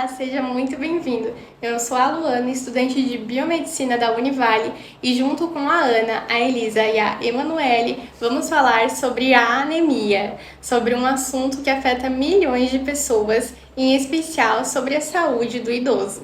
Olá, seja muito bem-vindo. Eu sou a Luana, estudante de Biomedicina da Univale, e junto com a Ana, a Elisa e a Emanuele, vamos falar sobre a anemia, sobre um assunto que afeta milhões de pessoas, em especial sobre a saúde do idoso.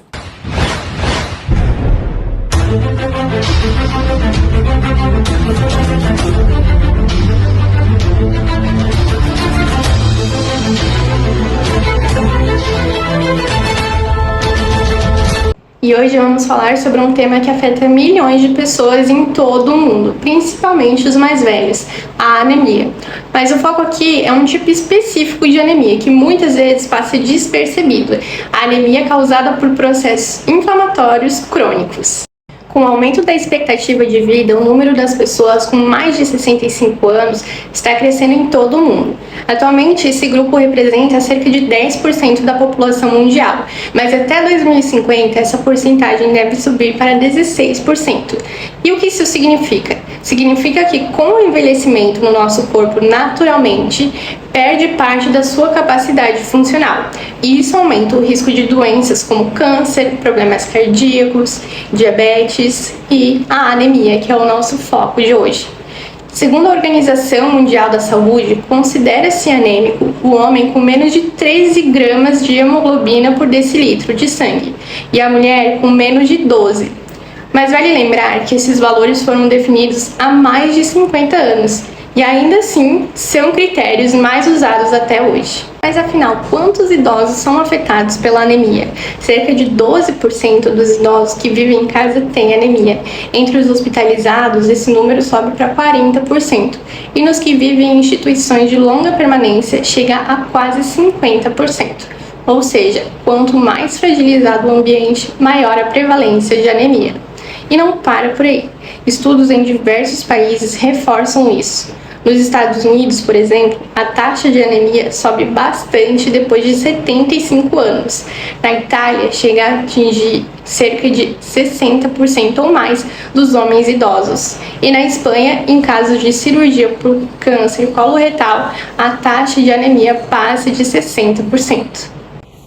E hoje vamos falar sobre um tema que afeta milhões de pessoas em todo o mundo, principalmente os mais velhos, a anemia. Mas o foco aqui é um tipo específico de anemia, que muitas vezes passa despercebido, a anemia causada por processos inflamatórios crônicos. Com o aumento da expectativa de vida, o número das pessoas com mais de 65 anos está crescendo em todo o mundo. Atualmente, esse grupo representa cerca de 10% da população mundial, mas até 2050 essa porcentagem deve subir para 16%. E o que isso significa? Significa que com o envelhecimento no nosso corpo naturalmente, perde parte da sua capacidade funcional. E isso aumenta o risco de doenças como câncer, problemas cardíacos, diabetes e a anemia, que é o nosso foco de hoje. Segundo a Organização Mundial da Saúde, considera-se anêmico o homem com menos de 13 gramas de hemoglobina por decilitro de sangue e a mulher com menos de 12. Mas vale lembrar que esses valores foram definidos há mais de 50 anos e ainda assim são critérios mais usados até hoje. Mas afinal, quantos idosos são afetados pela anemia? Cerca de 12% dos idosos que vivem em casa têm anemia. Entre os hospitalizados, esse número sobe para 40%. E nos que vivem em instituições de longa permanência, chega a quase 50%. Ou seja, quanto mais fragilizado o ambiente, maior a prevalência de anemia. E não para por aí. Estudos em diversos países reforçam isso. Nos Estados Unidos, por exemplo, a taxa de anemia sobe bastante depois de 75 anos. Na Itália, chega a atingir cerca de 60% ou mais dos homens idosos. E na Espanha, em casos de cirurgia por câncer coloretal, a taxa de anemia passa de 60%.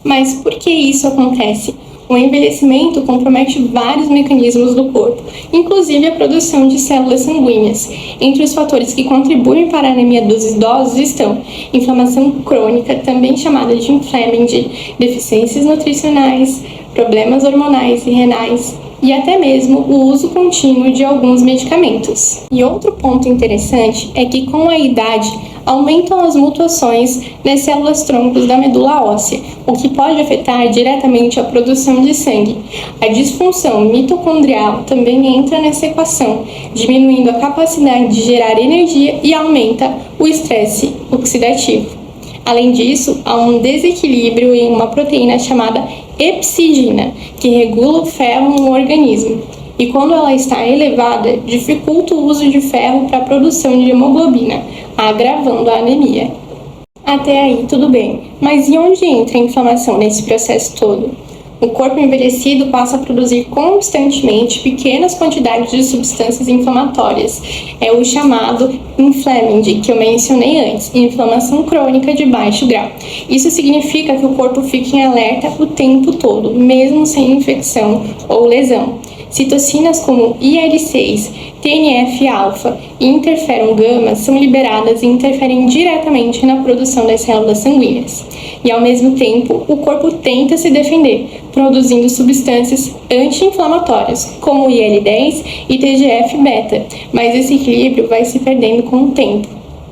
Mas por que isso acontece? O envelhecimento compromete vários mecanismos do corpo, inclusive a produção de células sanguíneas. Entre os fatores que contribuem para a anemia dos idosos estão inflamação crônica, também chamada de inflammaging, deficiências nutricionais, problemas hormonais e renais, e até mesmo o uso contínuo de alguns medicamentos. E outro ponto interessante é que com a idade aumentam as mutações nas células troncos da medula óssea, o que pode afetar diretamente a produção de sangue. A disfunção mitocondrial também entra nessa equação, diminuindo a capacidade de gerar energia e aumenta o estresse oxidativo. Além disso, há um desequilíbrio em uma proteína chamada hepcidina, que regula o ferro no organismo. E quando ela está elevada, dificulta o uso de ferro para a produção de hemoglobina, agravando a anemia. Até aí tudo bem, mas e onde entra a inflamação nesse processo todo? O corpo envelhecido passa a produzir constantemente pequenas quantidades de substâncias inflamatórias. É o chamado inflammaging, que eu mencionei antes, inflamação crônica de baixo grau. Isso significa que o corpo fica em alerta o tempo todo, mesmo sem infecção ou lesão. Citocinas como IL-6, TNF-alfa e interferon-gama são liberadas e interferem diretamente na produção das células sanguíneas. E, ao mesmo tempo, o corpo tenta se defender, produzindo substâncias anti-inflamatórias, como IL-10 e TGF-beta, mas esse equilíbrio vai se perdendo com o tempo.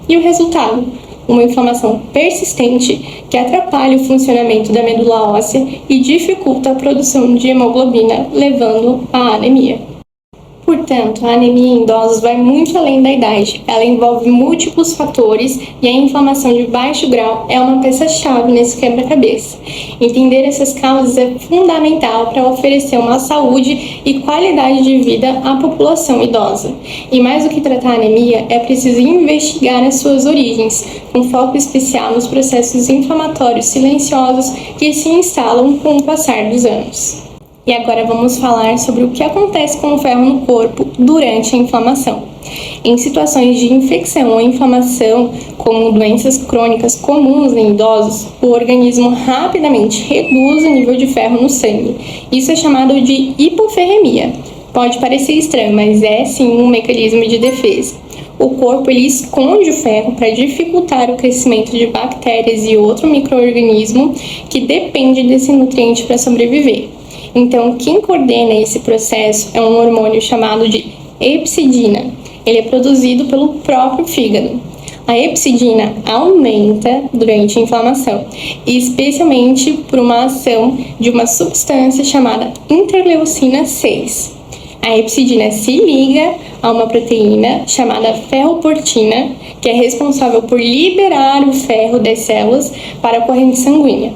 E o resultado? Uma inflamação persistente que atrapalha o funcionamento da medula óssea e dificulta a produção de hemoglobina, levando à anemia. Portanto, a anemia em idosos vai muito além da idade. Ela envolve múltiplos fatores e a inflamação de baixo grau é uma peça-chave nesse quebra-cabeça. Entender essas causas é fundamental para oferecer uma saúde e qualidade de vida à população idosa. E mais do que tratar a anemia, é preciso investigar as suas origens, com foco especial nos processos inflamatórios silenciosos que se instalam com o passar dos anos. E agora vamos falar sobre o que acontece com o ferro no corpo durante a inflamação. Em situações de infecção ou inflamação, como doenças crônicas comuns em idosos, o organismo rapidamente reduz o nível de ferro no sangue. Isso é chamado de hipoferremia. Pode parecer estranho, mas é sim um mecanismo de defesa. O corpo ele esconde o ferro para dificultar o crescimento de bactérias e outro micro-organismo que depende desse nutriente para sobreviver. Então, quem coordena esse processo é um hormônio chamado de epsidina. Ele é produzido pelo próprio fígado. A epsidina aumenta durante a inflamação, especialmente por uma ação de uma substância chamada interleucina 6. A epsidina se liga a uma proteína chamada ferroportina, que é responsável por liberar o ferro das células para a corrente sanguínea.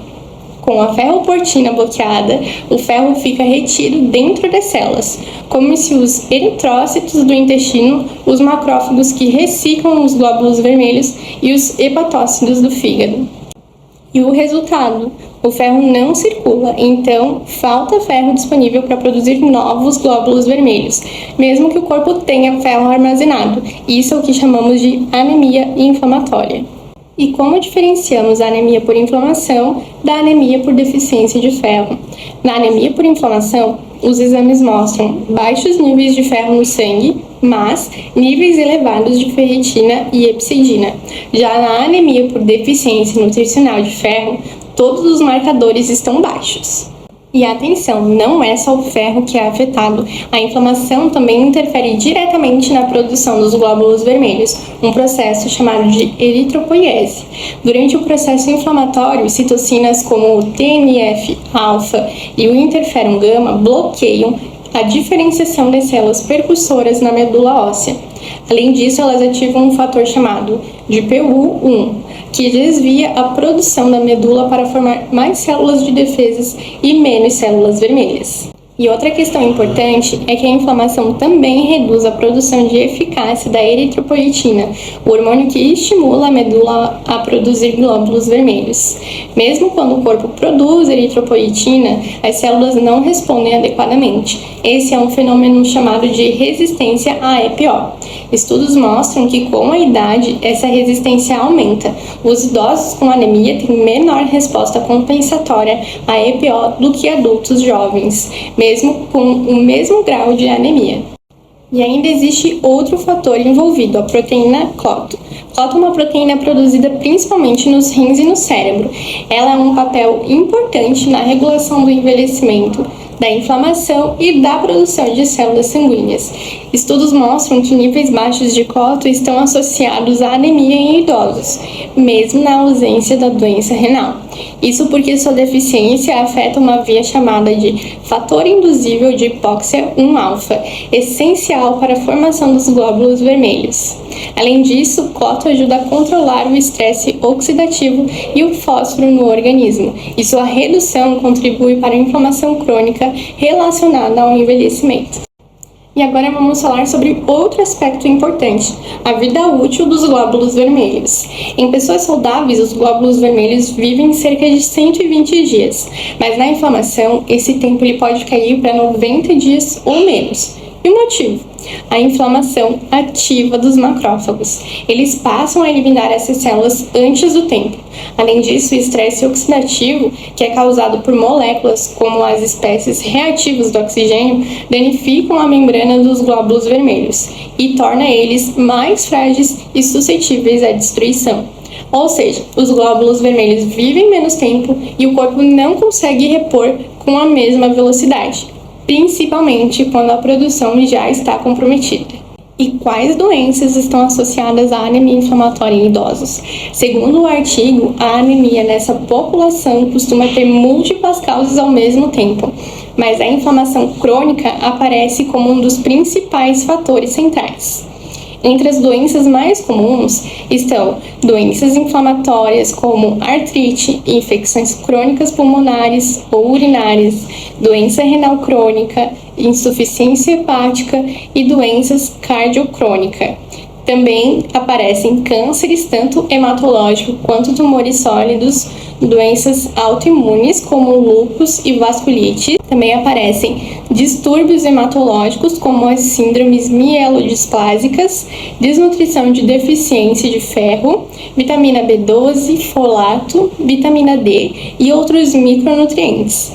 Com a ferroportina bloqueada, o ferro fica retido dentro das células, como se os eritrócitos do intestino, os macrófagos que reciclam os glóbulos vermelhos e os hepatócitos do fígado. E o resultado? O ferro não circula, então falta ferro disponível para produzir novos glóbulos vermelhos, mesmo que o corpo tenha ferro armazenado. Isso é o que chamamos de anemia inflamatória. E como diferenciamos a anemia por inflamação da anemia por deficiência de ferro? Na anemia por inflamação, os exames mostram baixos níveis de ferro no sangue, mas níveis elevados de ferritina e epsidina. Já na anemia por deficiência nutricional de ferro, todos os marcadores estão baixos. E atenção, não é só o ferro que é afetado, a inflamação também interfere diretamente na produção dos glóbulos vermelhos, um processo chamado de eritropoiese. Durante o processo inflamatório, citocinas como o TNF-alfa e o interferon gama bloqueiam a diferenciação das células percussoras na medula óssea. Além disso, elas ativam um fator chamado de PU1, que desvia a produção da medula para formar mais células de defesa e menos células vermelhas. E outra questão importante é que a inflamação também reduz a produção de eficácia da eritropoetina, o hormônio que estimula a medula a produzir glóbulos vermelhos. Mesmo quando o corpo produz eritropoetina, as células não respondem adequadamente. Esse é um fenômeno chamado de resistência à EPO. Estudos mostram que com a idade essa resistência aumenta. Os idosos com anemia têm menor resposta compensatória à EPO do que adultos jovens, mesmo com o mesmo grau de anemia. E ainda existe outro fator envolvido, a proteína cloto. Cloto é uma proteína produzida principalmente nos rins e no cérebro. Ela é um papel importante na regulação do envelhecimento, da inflamação e da produção de células sanguíneas. Estudos mostram que níveis baixos de cloto estão associados à anemia em idosos, mesmo na ausência da doença renal. Isso porque sua deficiência afeta uma via chamada de fator induzível de hipóxia 1-alfa, essencial para a formação dos glóbulos vermelhos. Além disso, cloto ajuda a controlar o estresse oxidativo e o fósforo no organismo, e sua redução contribui para a inflamação crônica relacionada ao envelhecimento. E agora vamos falar sobre outro aspecto importante, a vida útil dos glóbulos vermelhos. Em pessoas saudáveis, os glóbulos vermelhos vivem cerca de 120 dias, mas na inflamação, esse tempo ele pode cair para 90 dias ou menos. E o motivo? A inflamação ativa dos macrófagos. Eles passam a eliminar essas células antes do tempo. Além disso, o estresse oxidativo, que é causado por moléculas como as espécies reativas do oxigênio, danificam a membrana dos glóbulos vermelhos e torna eles mais frágeis e suscetíveis à destruição. Ou seja, os glóbulos vermelhos vivem menos tempo e o corpo não consegue repor com a mesma velocidade, principalmente quando a produção já está comprometida. E quais doenças estão associadas à anemia inflamatória em idosos? Segundo o artigo, a anemia nessa população costuma ter múltiplas causas ao mesmo tempo, mas a inflamação crônica aparece como um dos principais fatores centrais. Entre as doenças mais comuns estão doenças inflamatórias como artrite, infecções crônicas pulmonares ou urinárias, doença renal crônica, insuficiência hepática e doenças cardiocrônicas. Também aparecem cânceres, tanto hematológico quanto tumores sólidos, doenças autoimunes como lúpus e vasculite. Também aparecem distúrbios hematológicos como as síndromes mielodisplásicas, desnutrição de deficiência de ferro, vitamina B12, folato, vitamina D e outros micronutrientes.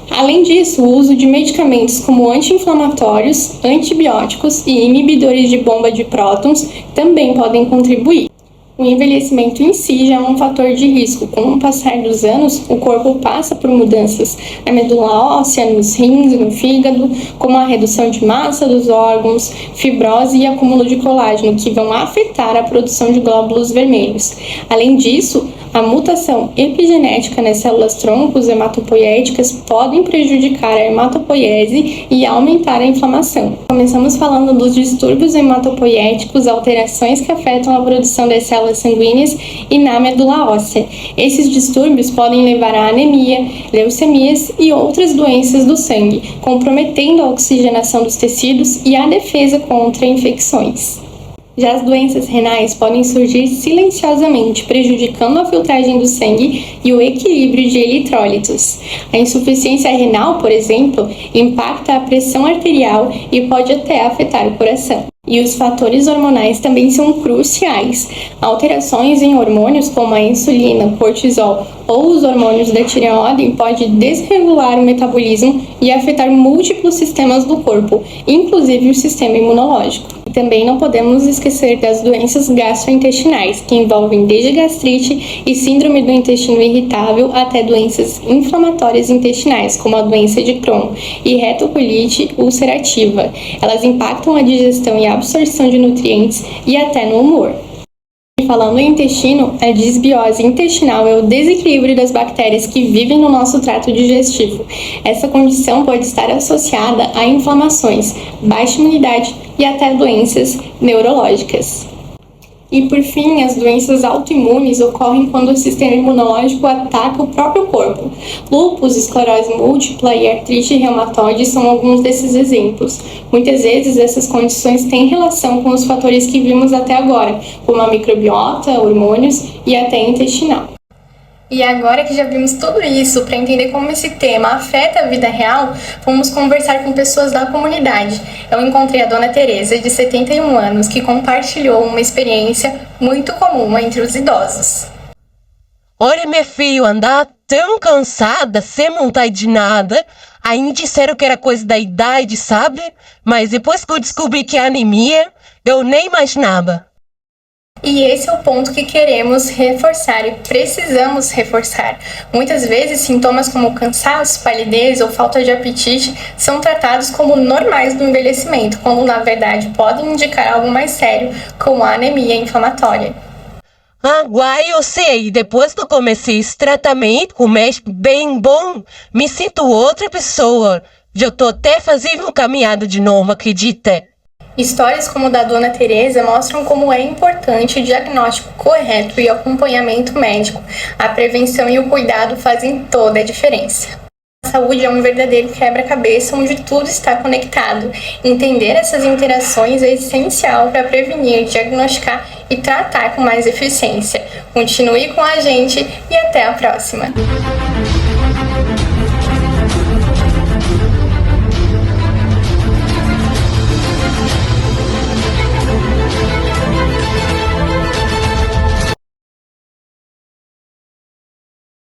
Além disso, o uso de medicamentos como anti-inflamatórios, antibióticos e inibidores de bomba de prótons também podem contribuir. O envelhecimento em si já é um fator de risco. Com o passar dos anos, o corpo passa por mudanças na medula óssea, nos rins, no fígado, como a redução de massa dos órgãos, fibrose e acúmulo de colágeno, que vão afetar a produção de glóbulos vermelhos. Além disso, a mutação epigenética nas células-troncos hematopoéticas podem prejudicar a hematopoiese e aumentar a inflamação. Começamos falando dos distúrbios hematopoéticos, alterações que afetam a produção das células sanguíneas e na medula óssea. Esses distúrbios podem levar a anemia, leucemias e outras doenças do sangue, comprometendo a oxigenação dos tecidos e a defesa contra infecções. Já as doenças renais podem surgir silenciosamente, prejudicando a filtragem do sangue e o equilíbrio de eletrólitos. A insuficiência renal, por exemplo, impacta a pressão arterial e pode até afetar o coração. E os fatores hormonais também são cruciais. Alterações em hormônios como a insulina, cortisol ou os hormônios da tireoide pode desregular o metabolismo e afetar múltiplos sistemas do corpo, inclusive o sistema imunológico. E também não podemos esquecer das doenças gastrointestinais, que envolvem desde gastrite e síndrome do intestino irritável até doenças inflamatórias intestinais, como a doença de Crohn e retocolite ulcerativa. Elas impactam a digestão e a absorção de nutrientes e até no humor. Falando em intestino, a disbiose intestinal é o desequilíbrio das bactérias que vivem no nosso trato digestivo. Essa condição pode estar associada a inflamações, baixa imunidade e até doenças neurológicas. E por fim, as doenças autoimunes ocorrem quando o sistema imunológico ataca o próprio corpo. Lúpus, esclerose múltipla e artrite reumatoide são alguns desses exemplos. Muitas vezes essas condições têm relação com os fatores que vimos até agora, como a microbiota, hormônios e até intestinal. E agora que já vimos tudo isso, para entender como esse tema afeta a vida real, vamos conversar com pessoas da comunidade. Eu encontrei a Dona Teresa, de 71 anos, que compartilhou uma experiência muito comum entre os idosos. Olha, meu filho, andar tão cansada, sem vontade de nada. Aí disseram que era coisa da idade, sabe? Mas depois que eu descobri que é anemia, eu nem imaginava. E esse é o ponto que queremos reforçar e precisamos reforçar. Muitas vezes, sintomas como cansaço, palidez ou falta de apetite são tratados como normais do envelhecimento, quando na verdade podem indicar algo mais sério, como a anemia inflamatória. Agora eu sei, depois que eu comecei esse tratamento com um médico bem bom, me sinto outra pessoa. Já tô até fazendo caminhada de novo, acredita? Histórias como a da Dona Teresa mostram como é importante o diagnóstico correto e o acompanhamento médico. A prevenção e o cuidado fazem toda a diferença. A saúde é um verdadeiro quebra-cabeça onde tudo está conectado. Entender essas interações é essencial para prevenir, diagnosticar e tratar com mais eficiência. Continue com a gente e até a próxima!